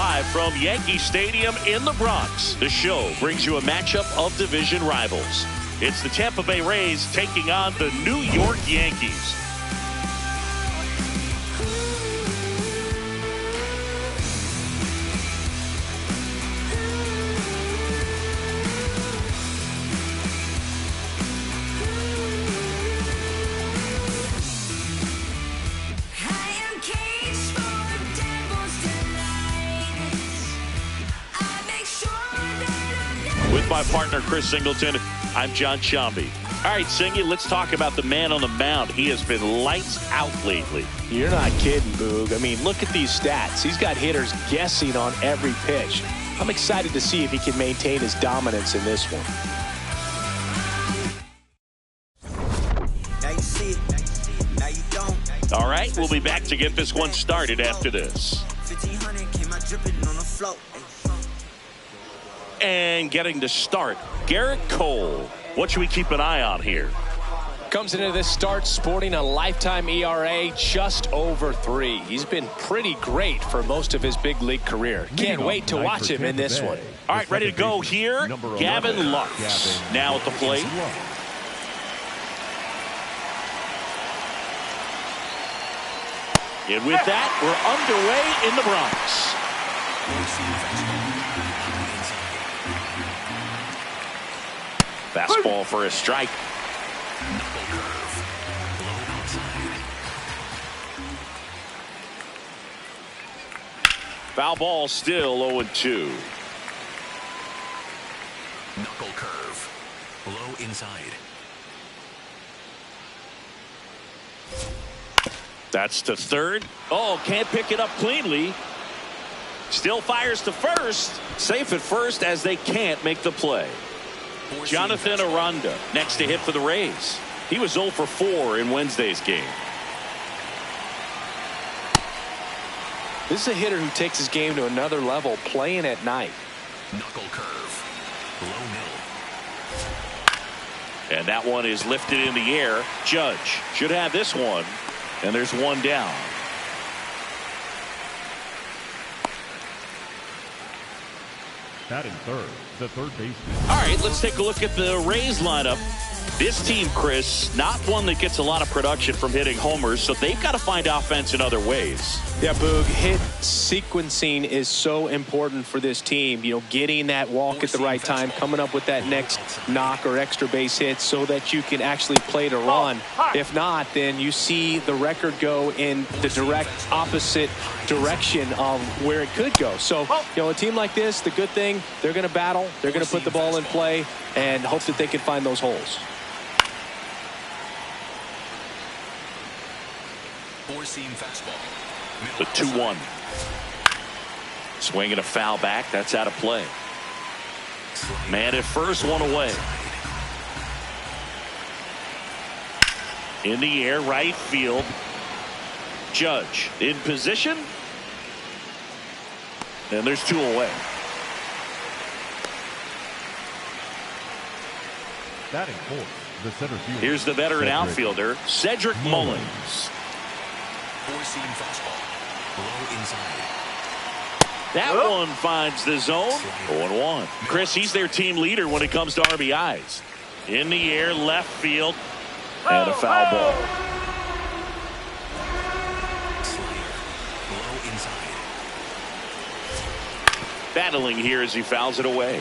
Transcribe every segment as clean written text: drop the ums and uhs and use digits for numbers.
Live from Yankee Stadium in the Bronx, the show brings you a matchup of division rivals. It's the Tampa Bay Rays taking on the New York Yankees. With my partner, Chris Singleton, I'm John Shambi. All right, Singy, let's talk about the man on the mound. He has been lights out lately. You're not kidding, Boog. I mean, look at these stats. He's got hitters guessing on every pitch. I'm excited to see if he can maintain his dominance in this one. Now you see it, now you don't. All right, we'll be back to get this one started after this. 1500 came out dripping on the float. And getting to start, Garrett Cole. What should we keep an eye on here? Comes into this start sporting a lifetime ERA just over 3. He's been pretty great for most of his big league career. Can't wait to watch him in this one. All right, ready to go here. Gavin Lux now at the plate. And with that, we're underway in the Bronx. Fastball for a strike. Foul ball, still 0-2. Knuckle curve. Low inside. That's to third. Oh, can't pick it up cleanly. Still fires to first. Safe at first as they can't make the play. Jonathan Aranda next to hit for the Rays. He was 0 for 4 in Wednesday's game. This is a hitter who takes his game to another level playing at night. Knuckle curve. Low mill. And that one is lifted in the air. Judge should have this one. And there's one down. Batting third, the third baseman. All right, let's take a look at the Rays lineup. This team, Chris, not one that gets a lot of production from hitting homers, so they've got to find offense in other ways. Yeah, Boog, hit sequencing is so important for this team. You know, getting that walk at the right time, coming up with that next knock or extra base hit so that you can actually play to run. If not, then you see the record go in the direct opposite direction of where it could go. So, you know, a team like this, the good thing, they're going to battle, they're going to put the ball in play and hope that they can find those holes. Four-seam fastball. The 2-1. Swinging a foul back. That's out of play. Man at first, one away. In the air, right field. Judge in position. And there's 2 away. Batting fourth, the center fielder. Here's the veteran outfielder, Cedric Mullins. Four-seam fastball. Low inside. That one finds the zone. 0-1. Chris, he's their team leader when it comes to RBIs. In the air, left field, and a foul ball. Low inside. Battling here as he fouls it away.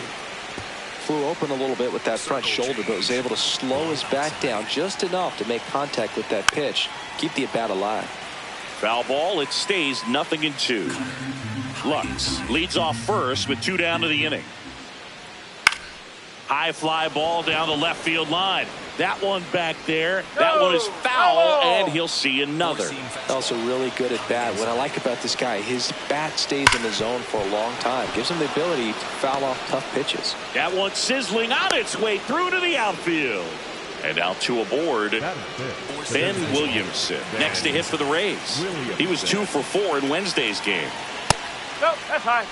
Flew open a little bit with that front shoulder, but was able to slow his back down just enough to make contact with that pitch, keep the at-bat alive. Foul ball, it stays 0-2. Lux leads off first with 2 down to the inning. High fly ball down the left field line. That one back there. That one is foul, and he'll see another. Also really good at bat. What I like about this guy, his bat stays in the zone for a long time. Gives him the ability to foul off tough pitches. That one sizzling on its way through to the outfield. And now 2 aboard. Ben Williamson next to hit for the Rays. He was 2 for 4 in Wednesday's game. Nope, that's high.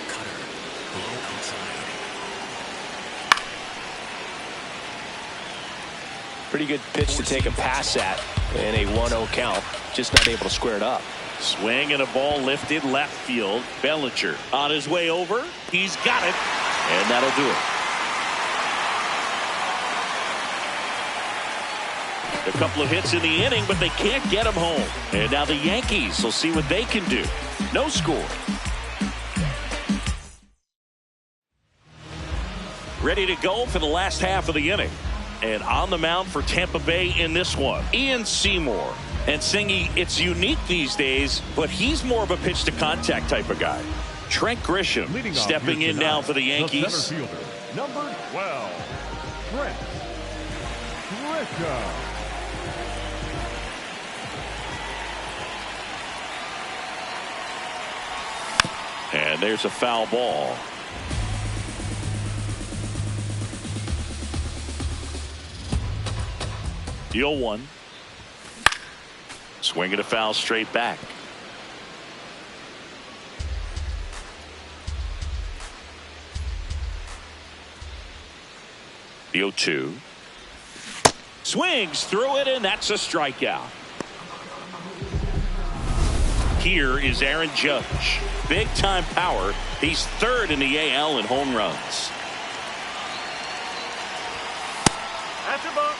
Cutter. Low outside. Pretty good pitch to take a pass at in a 1-0 count. Just not able to square it up. Swing and a ball lifted left field. Bellinger on his way over. He's got it, and that'll do it. A couple of hits in the inning, but they can't get him home. And now the Yankees will see what they can do. No score. Ready to go for the last half of the inning. And on the mound for Tampa Bay in this one, Ian Seymour. And Singy, it's unique these days, but he's more of a pitch to contact type of guy. Trent Grisham Leading stepping in now for the Yankees. The center fielder, number 12, Trent Grisham. And there's a foul ball. The 0-1. Swinging a foul straight back. The 0-2. Swings through it, and that's a strikeout. Here is Aaron Judge. Big time power. He's third in the AL in home runs. That's a ball.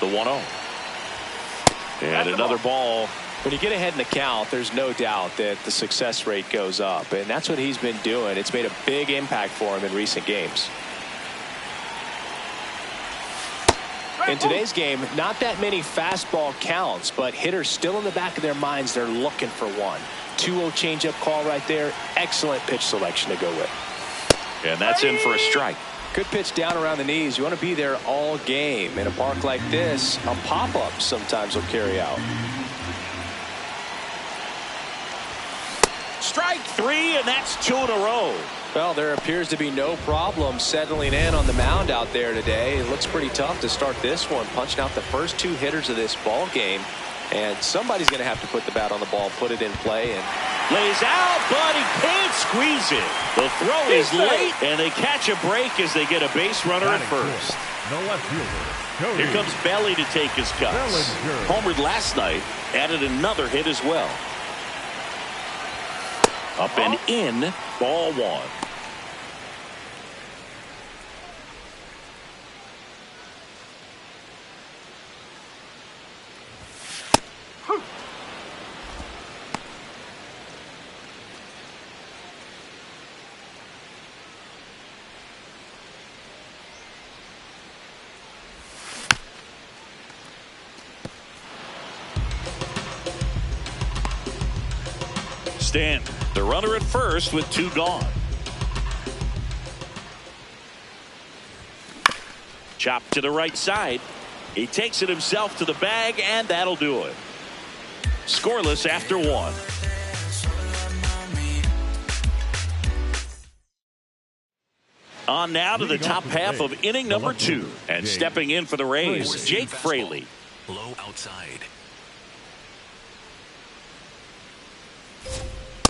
The 1-0. And another ball. When you get ahead in the count, there's no doubt that the success rate goes up, and that's what he's been doing. It's made a big impact for him in recent games. In today's game, not that many fastball counts, but hitters still in the back of their minds, they're looking for one. 2-0 changeup call right there. Excellent pitch selection to go with. And that's in for a strike. Good pitch down around the knees. You want to be there all game. In a park like this, a pop-up sometimes will carry out. Strike three, and that's 2 in a row. Well, there appears to be no problem settling in on the mound out there today. It looks pretty tough to start this one, punching out the first 2 hitters of this ball game. And somebody's going to have to put the bat on the ball, put it in play, and Lays out, but he can't squeeze it. The throw is late, and they catch a break as they get a base runner at first. The left fielder. Here comes Belly to take his cuts. Homered last night, added another hit as well. Up and in, ball 1. Stanton, the runner at first with 2 gone. Chopped to the right side. He takes it himself to the bag, and that'll do it. Scoreless after 1. On now to the top half of inning number 2. And stepping in for the Rays, Jake Fraley. Low outside.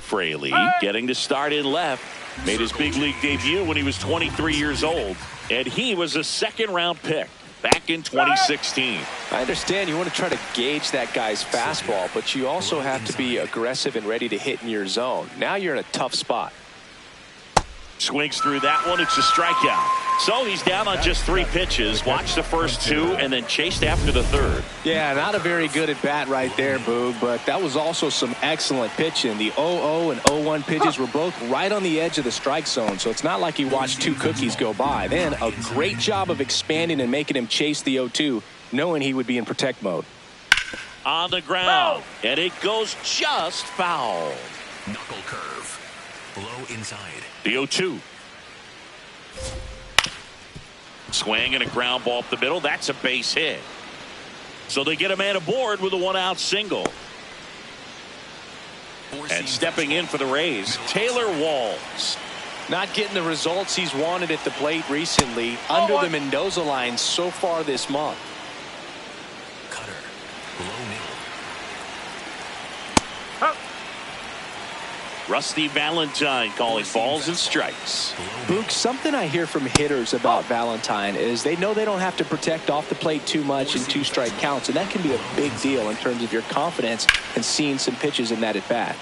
Fraley getting to start in left. Made his big league debut when he was 23 years old. And he was a second-round pick back in 2016. I understand you want to try to gauge that guy's fastball, but you also have to be aggressive and ready to hit in your zone. Now you're in a tough spot. Swings through that one. It's a strikeout. So he's down on just 3 pitches. Watched the first 2 and then chased after the third. Yeah, not a very good at bat right there, Boog, but that was also some excellent pitching. The 0-0 and 0-1 pitches were both right on the edge of the strike zone, so it's not like he watched 2 cookies go by. Then a great job of expanding and making him chase the 0-2, knowing he would be in protect mode. On the ground, and it goes just foul. Knuckle curve. Low inside. The 0-2. Swing and a ground ball up the middle. That's a base hit. So they get a man aboard with a 1-out single. And stepping in for the Rays, Taylor Walls. Not getting the results he's wanted at the plate recently under the Mendoza line so far this month. Cutter. Low middle. Rusty Valentine calling balls and strikes. Boog, something I hear from hitters about Valentine is they know they don't have to protect off the plate too much in 2-strike counts, and that can be a big deal in terms of your confidence and seeing some pitches in that at bat.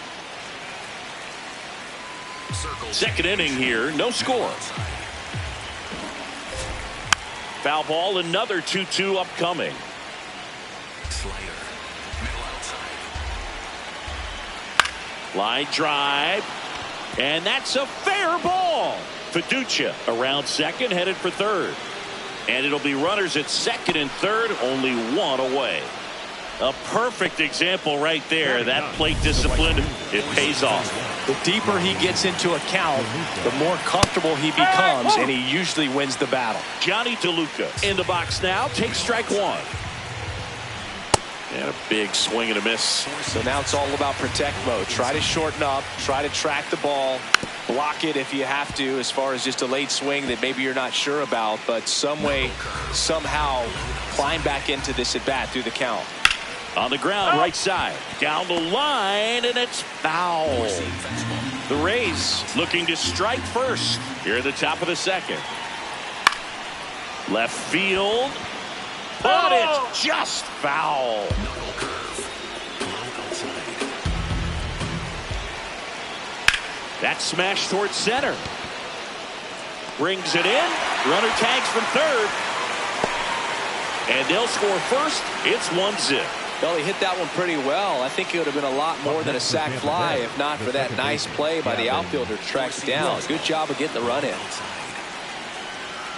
Second inning here, no score. Foul ball, another 2-2 upcoming. Line drive, and that's a fair ball. Fiducia around second, headed for third. And it'll be runners at second and third, only one away. A perfect example right there. That plate discipline, it pays off. The deeper he gets into a count, the more comfortable he becomes, and he usually wins the battle. Johnny DeLuca in the box now, takes strike one. And a big swing and a miss. So now it's all about protect mode. Try to shorten up, try to track the ball, block it if you have to, as far as just a late swing that maybe you're not sure about, but some way, somehow climb back into this at bat through the count. On the ground, right side, down the line, and it's foul. The Rays looking to strike first here at the top of the second. Left field, but it's just foul. That smash towards center. Brings it in. Runner tags from third. And they'll score first. It's 1-0. Well, he hit that one pretty well. I think it would have been a lot more than a sac fly if not for that nice play by the outfielder to track it down. Good job of getting the run in.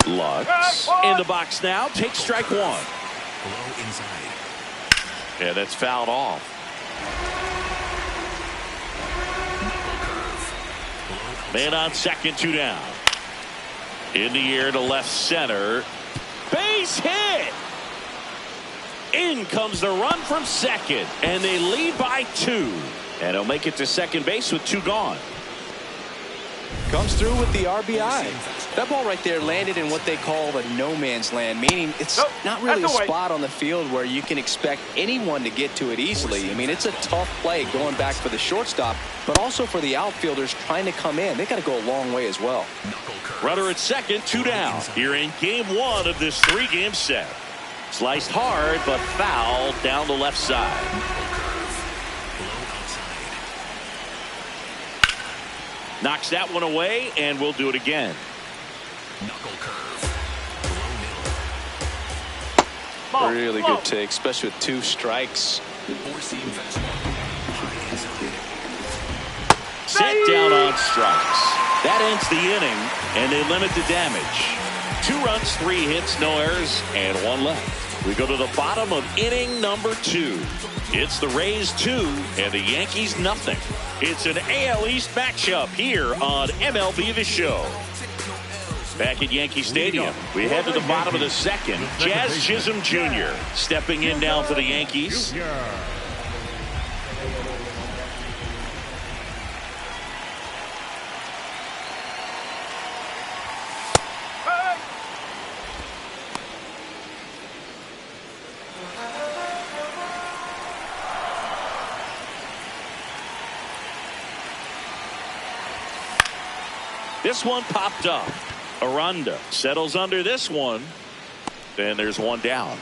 Lutz in the box now. Takes strike one. Yeah, that's fouled off. Man on second, 2 down. In the air to left center. Base hit. In comes the run from second, and they lead by 2. And he'll make it to second base with 2 gone. Comes through with the RBI. That ball right there landed in what they call the no man's land, meaning it's not really a spot on the field where you can expect anyone to get to it easily. I mean, it's a tough play going back for the shortstop, but also for the outfielders trying to come in. They got to go a long way as well. Runner at second, 2 down. Here in game 1 of this 3-game set. Sliced hard, but foul down the left side. Knocks that one away, and we'll do it again. Really good take, especially with 2 strikes. Set down on strikes. That ends the inning, and they limit the damage. 2 runs, 3 hits, no errors, and 1 left. We go to the bottom of inning number 2. It's the Rays 2 and the Yankees nothing. It's an AL East matchup here on MLB The Show. Back at Yankee Stadium, we head to the bottom of the second. Jazz Chisholm Jr. stepping in now for the Yankees. This one popped up. Aranda settles under this one. Then there's 1 down.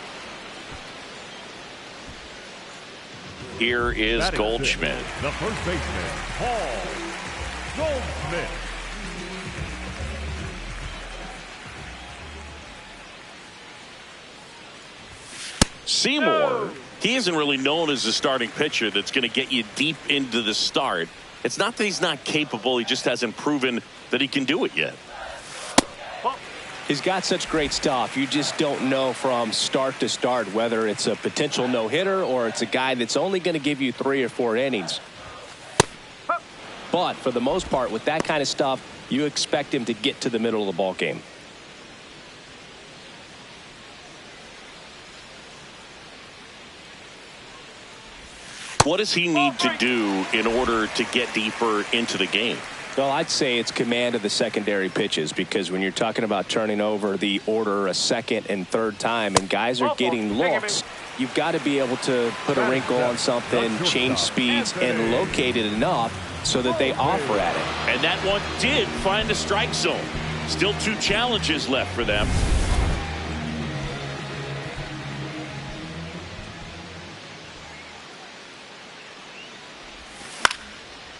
Here is Goldschmidt. The first baseman, Paul Goldschmidt. Seymour, he isn't really known as a starting pitcher that's going to get you deep into the start. It's not that he's not capable, he just hasn't proven that he can do it yet. He's got such great stuff. You just don't know from start to start whether it's a potential no-hitter or it's a guy that's only going to give you 3 or 4 innings. But for the most part, with that kind of stuff, you expect him to get to the middle of the ball game. What does he need to do in order to get deeper into the game? Well, I'd say it's command of the secondary pitches, because when you're talking about turning over the order a second and third time and guys are getting looks, you've got to be able to put a wrinkle on something, change speeds, and locate it enough so that they offer at it. And that one did find the strike zone. Still 2 challenges left for them.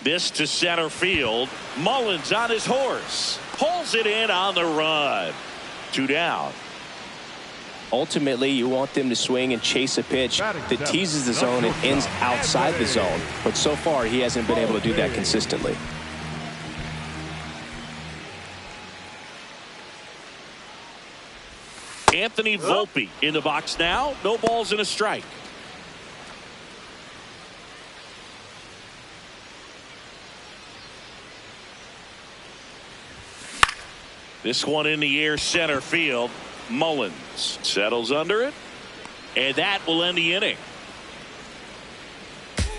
This to center field. Mullins on his horse. Pulls it in on the run. 2 down. Ultimately, you want them to swing and chase a pitch that teases the zone and ends outside the zone. But so far, he hasn't been able to do that consistently. Anthony Volpe in the box now. No balls and a strike. This one in the air, center field. Mullins settles under it, and that will end the inning.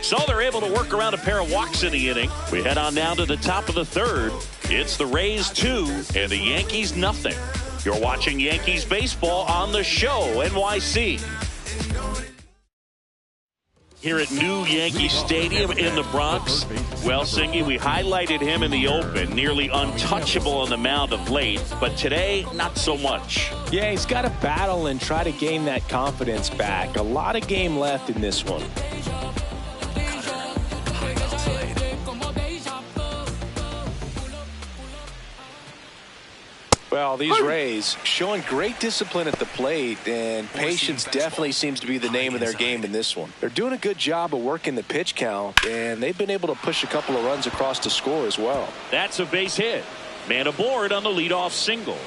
So they're able to work around a pair of walks in the inning. We head on down to the top of the 3rd. It's the Rays 2 and the Yankees nothing. You're watching Yankees baseball on the show, NYC. Here at new Yankee Stadium in the Bronx. Well, Singy, we highlighted him in the open, nearly untouchable on the mound of late, but today, not so much. Yeah, he's got to battle and try to gain that confidence back. A lot of game left in this one. Well, these Rays showing great discipline at the plate, and patience definitely seems to be the name of their game in this one. They're doing a good job of working the pitch count, and they've been able to push a couple of runs across the score as well. That's a base hit. Man aboard on the leadoff single.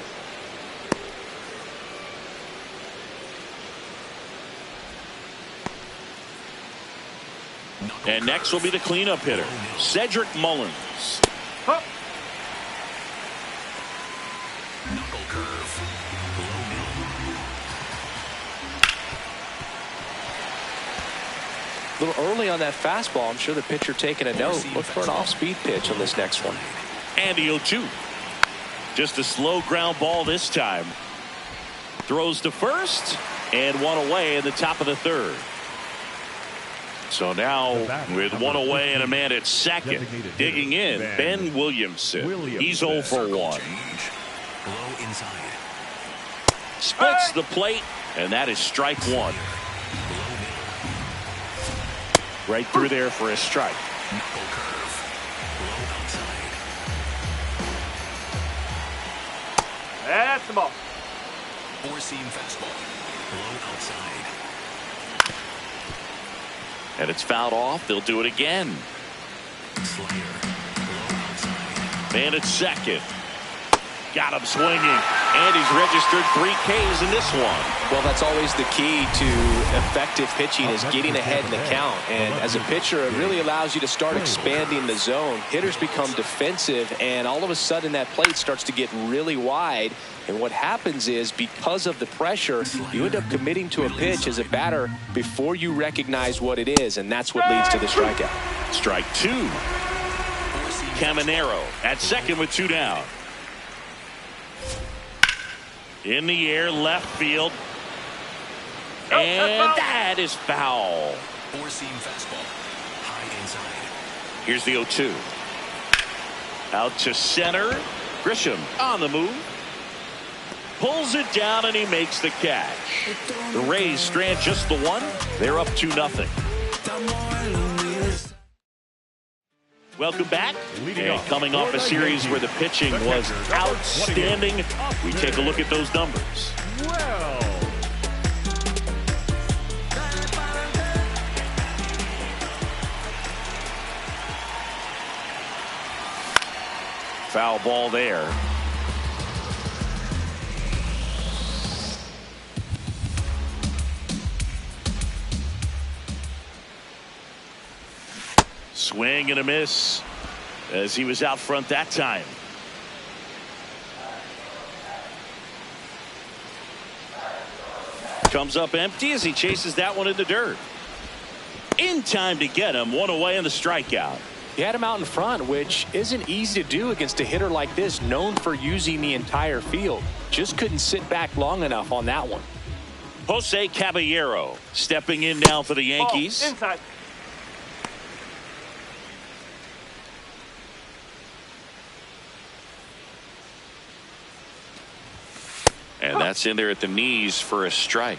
And next will be the cleanup hitter, Cedric Mullins. Knuckle curve. Low A middle. little early on that fastball. I'm sure the pitcher taking a note. Look for an off-speed pitch on this next one. And the 0-2. Just a slow ground ball this time. Throws to first and 1 away in the top of the 3rd. So now with 1 away and a man at second, digging in, Ben Williamson. He's 0 for 1. Low inside. Splits the plate, and that is strike 1. Right through there for a strike. Knuckle curve. Low outside. That's the ball. 4-seam fastball. Low outside. And it's fouled off. They'll do it again. Slider. Low outside. Man at second. Got him swinging. And he's registered 3 Ks in this one. Well, that's always the key to effective pitching is getting ahead in the count. And as a pitcher, it really allows you to start expanding the zone. Hitters become defensive, and all of a sudden that plate starts to get really wide. And what happens is, because of the pressure, you end up committing to a pitch as a batter before you recognize what it is, and that's what leads to the strikeout. Strike 2. Caminero at second with 2 down. In the air, left field. And that is foul. 4-seam fastball. High inside. Here's the 0-2. Out to center. Grisham on the move. Pulls it down, and he makes the catch. The Rays strand just the 1. They're up 2-0. Welcome back. And coming off a series where the pitching was outstanding, we take a look at those numbers. Foul ball there. Swing and a miss as he was out front that time. Comes up empty as he chases that one in the dirt. In time to get him. 1 away in the strikeout. He had him out in front, which isn't easy to do against a hitter like this, known for using the entire field. Just couldn't sit back long enough on that one. Jose Caballero stepping in now for the Yankees. Ball, inside. And that's in there at the knees for a strike.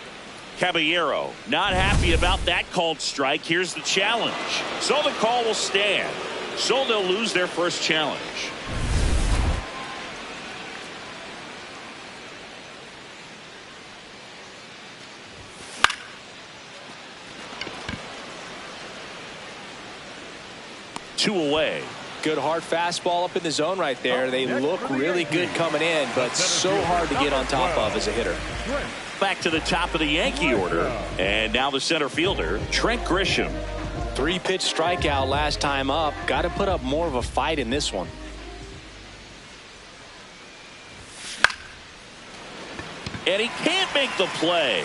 Caballero not happy about that called strike. Here's the challenge. So the call will stand. So they'll lose their first challenge. Two away. Good hard fastball up in the zone right there. They look really good coming in, but so hard to get on top of as a hitter. Back to the top of the Yankee order. And now the center fielder, Trent Grisham. 3-pitch strikeout last time up. Got to put up more of a fight in this one. And he can't make the play.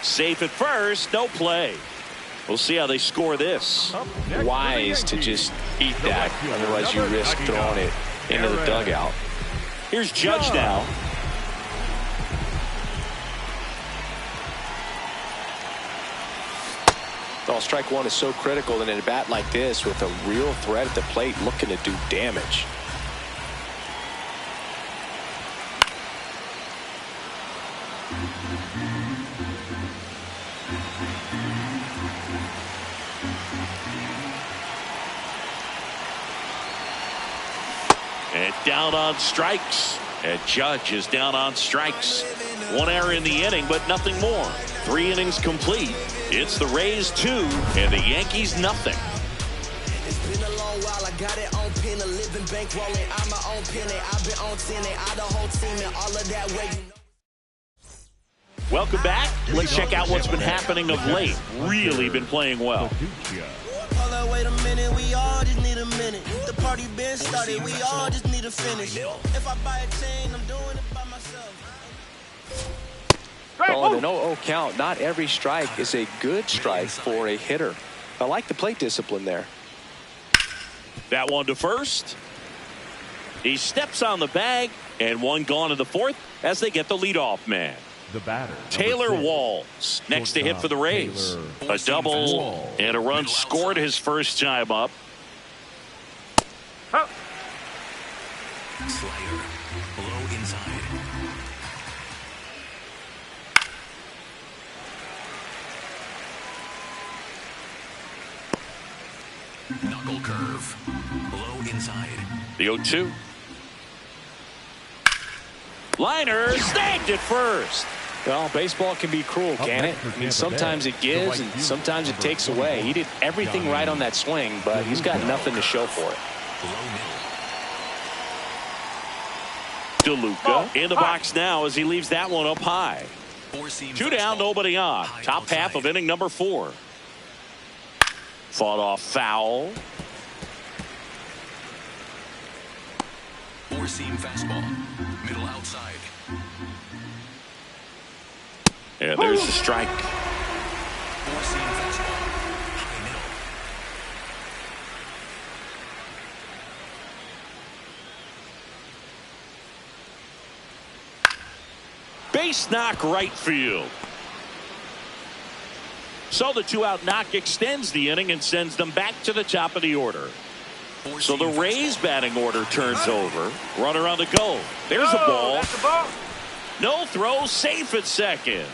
Safe at first, no play. We'll see how they score this. Wise to just eat that. Otherwise you risk throwing it into the dugout. Here's Judge now. Well, strike one is so critical in a bat like this with a real threat at the plate looking to do damage. And down on strikes. And Judge is down on strikes. One error in the inning, but nothing more. 3 innings complete. It's the Rays 2 and the Yankees nothing. It's been a long while. I got it on pin, a living bankrolling. I'm my own penny. I've been on 10 and I the whole team and all of that way. Welcome back. Let's check out what's been happening of late. Really been playing well. Hold on, wait a minute. We all just need a minute. The party been started. We all just need to finish. If I buy a chain, I'm doing it by myself. Well, in an 0-0 count, not every strike is a good strike for a hitter. I like the plate discipline there. That one to first. He steps on the bag, and one gone in the fourth as they get the leadoff man. The batter, Taylor Walls next to hit for the Rays. A double and a run scored his first time up. Slider. Low inside. Knuckle curve. Low inside. The 0-2. Liner snagged at first. Well, baseball can be cruel, can it? I mean, sometimes it gives and sometimes it takes away. He did everything right on that swing, but he's got nothing to show for it. DeLuca in the box now as he leaves that one up high. 2 down, nobody on. Top half of inning number 4. Fought off foul. 4-seam fastball. Middle outside. And there's the strike. 4-seam fastball. High middle. Base knock right field. So the 2-out knock extends the inning and sends them back to the top of the order. So the Rays batting order turns over. Runner on the go. There's a ball. No throw, safe at second.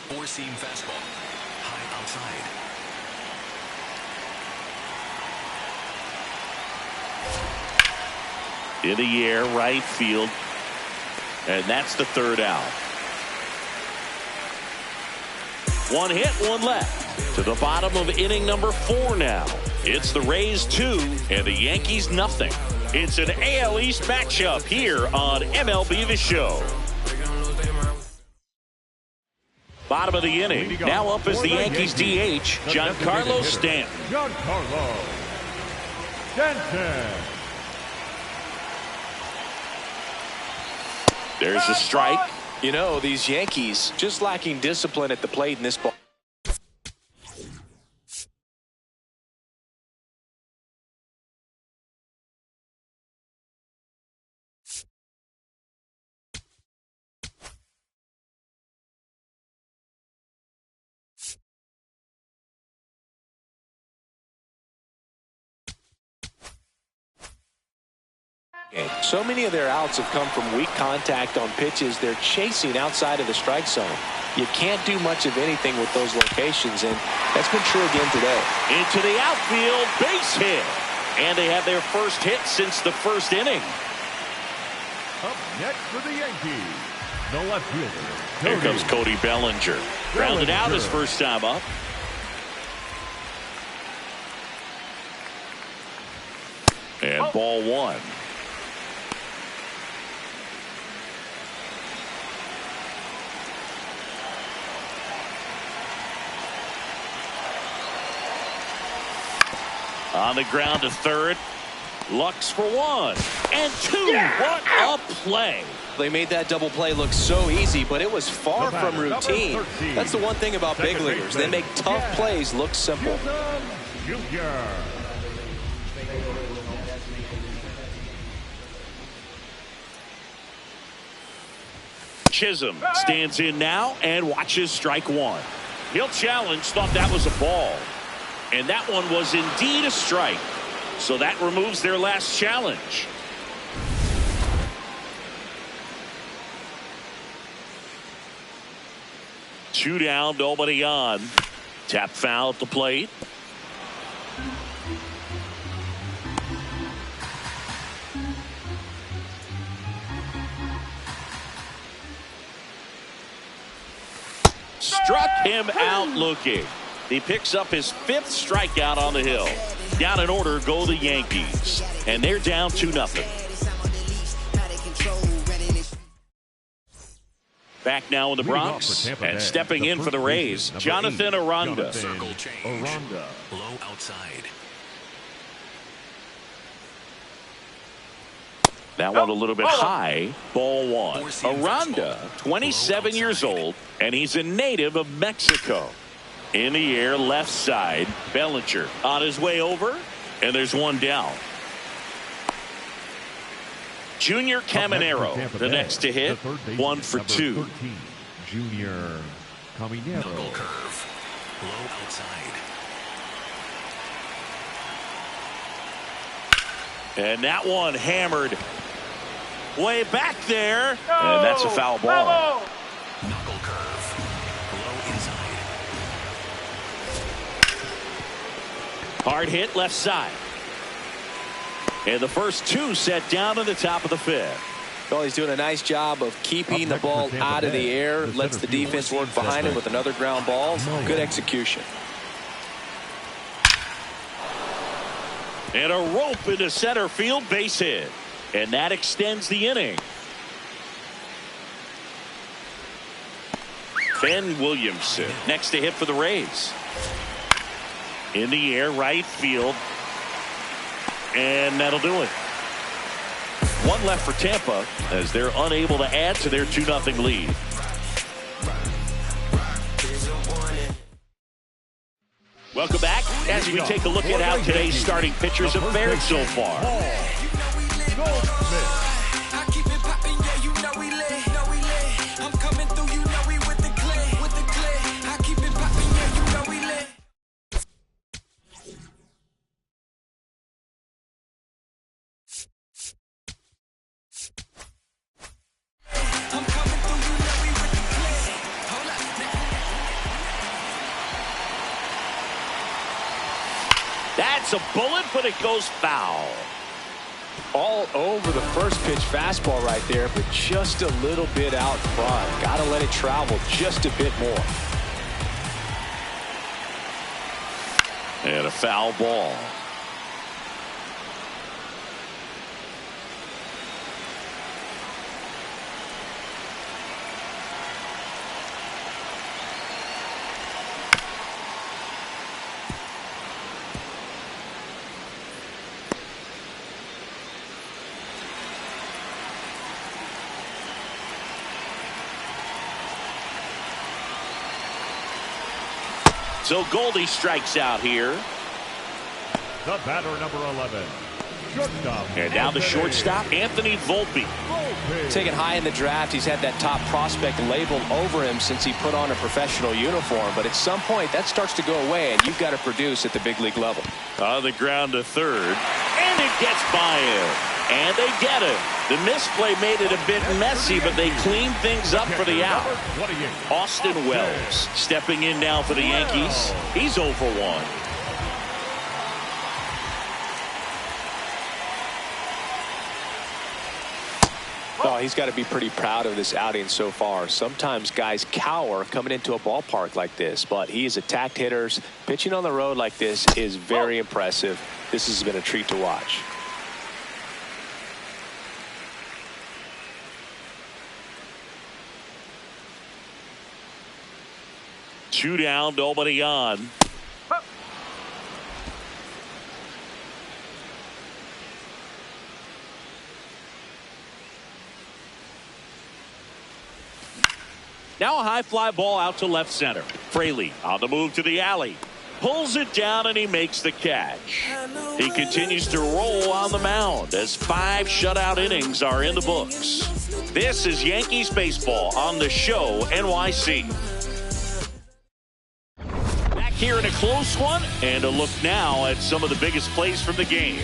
4-seam fastball. High outside. In the air, right field. And that's the 3rd out. 1 hit, 1 left. To the bottom of inning number 4 now. It's the Rays 2 and the Yankees nothing. It's an AL East matchup here on MLB The Show. Bottom of the inning. Now up is the Yankees DH, Giancarlo Stanton. Giancarlo Stanton. There's a strike. You know, these Yankees just lacking discipline at the plate in this ball. So many of their outs have come from weak contact on pitches they're chasing outside of the strike zone. You can't do much of anything with those locations, and that's been true again today. Into the outfield, base hit. And they have their first hit since the first inning. Up next for the Yankees, the left fielder. Here comes Cody Bellinger. Grounded out his first time up. And ball one. On the ground to third. Lux for 1 and 2. What a play. They made that double play look so easy, but it was far from routine. That's the one thing about big leaguers. They make tough plays look simple. Chisholm stands in now and watches strike one. He'll challenge, thought that was a ball. And that one was indeed a strike. So that removes their last challenge. Two down, nobody on. Tap foul at the plate. Struck him out looking. He picks up his 5th strikeout on the hill. Down in order go the Yankees. And they're down 2-0. Back now in the Bronx. And stepping in for the Rays, Jonathan Aranda. Circle change. Low outside. That one a little bit high. Ball one. Aranda, 27 years old, and he's a native of Mexico. In the air, left side. Bellinger on his way over, and there's one down. Junior Caminero, the next to hit, 1 for 2. Junior Caminero. Knuckle curve. Low outside. And that one hammered way back there, and that's a foul ball. Knuckle curve. Low inside. Hard hit left side. And the first 2 set down in the top of the 5th. Well, he's doing a nice job of keeping the ball out of the air. Lets the defense work behind him with another ground ball. Good execution. And a rope into center field, base hit. And that extends the inning. Ben Williamson next to hit for the Rays. In the air, right field. And that'll do it. One left for Tampa as they're unable to add to their 2-0 lead. Welcome back as we take a look at how today's starting pitchers have fared so far. That's a bullet, but it goes foul. All over the first pitch fastball right there, but just a little bit out front. Got to let it travel just a bit more. And a foul ball. So Goldie strikes out here. The batter, number 11. Shortstop. And now the shortstop, Anthony Volpe. Taken high in the draft, he's had that top prospect labeled over him since he put on a professional uniform. But at some point, that starts to go away, and you've got to produce at the big league level. On the ground to third, and it gets by him. And they get him. The misplay made it a bit messy, but they cleaned things up for the out. Austin Wells stepping in now for the Yankees. He's 0 for 1. Oh, he's got to be pretty proud of this outing so far. Sometimes guys cower coming into a ballpark like this, but he has attacked hitters. Pitching on the road like this is very impressive. This has been a treat to watch. Two down, nobody on. Now a high fly ball out to left center. Fraley on the move to the alley. Pulls it down and he makes the catch. He continues to roll on the mound as 5 shutout innings are in the books. This is Yankees baseball on the show NYC. Back here in a close one, and a look now at some of the biggest plays from the game.